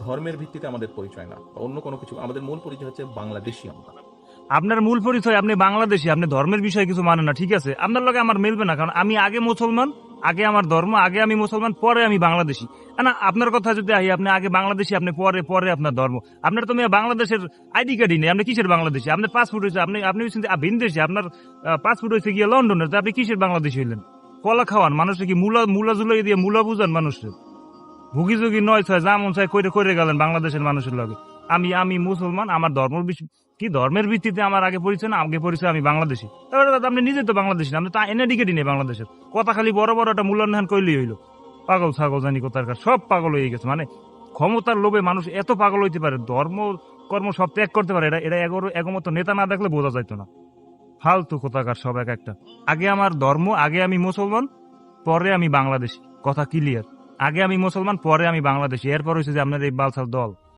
ধর্মের ভিত্তিতে আমাদের পরিচয় না, অন্য কোনো কিছু। আমাদের মূল পরিচয় হচ্ছে বাংলাদেশী আমরা। আপনার মূল পরিচয় আপনি বাংলাদেশী, আপনি ধর্মের বিষয়ে কিছু মানেন না, ঠিক আছে? আপনার লগে আমার মিলবে না, কারণ আমি আগে মুসলমান, আগে আমার ধর্ম, আগে আমি মুসলমান, পরে আমি বাংলাদেশী। না, আপনার কথা যদি আহি, আপনি আগে বাংলাদেশী, আপনি পরে পরে আপনার ধর্ম। আপনার তো মেয়ে বাংলাদেশের আইডি কার্ডই নেই, আপনি কিসের বাংলাদেশী? আপনার পাসপোর্ট হয়েছে, আপনি আপনি হচ্ছেন ভিনদেশী, আপনার পাসপোর্ট হয়েছে গিয়ে লন্ডনের, তো আপনি কিসের বাংলাদেশী হইলেন? কলা খাওয়ান মানুষকে, কি মুলা মুলা জুলাই দিয়ে মুলা বুঝান মানুষের? ভুগি যুগি নয় ছয় যেমন চাই কইরে কইরে গেলেন বাংলাদেশের মানুষের লগে। আমি আমি মুসলমান, আমার ধর্ম কি ধর্মের ভিত্তিতে আমার আগে পরিচয় না, আগে পরিচয় আমি বাংলাদেশী। তাহলে দাদা আপনি নিজে তো বাংলাদেশী না, আপনি তো এনআইডিকেটই নেই বাংলাদেশের। কথা খালি বড় বড় একটা মূল্যায়ন কইলেই হইলো। পাগল ছাগল জানি কোথার কার, সব পাগল হয়ে গেছে। মানে ক্ষমতার লোভে মানুষ এত পাগল হইতে পারে, ধর্ম কর্ম সব ত্যাগ করতে পারে, এটা এটা একমত নেতা না দেখলে বোঝা যাইতো না। ফালতু কোথাকার সব এক একটা। আগে আমার ধর্ম, আগে আমি মুসলমান, পরে আমি বাংলাদেশী। কথা ক্লিয়ার। আগে আমি মুসলমান, পরে আমি বাংলাদেশী, এরপর হচ্ছে যে আপনার এই বালসাল দল।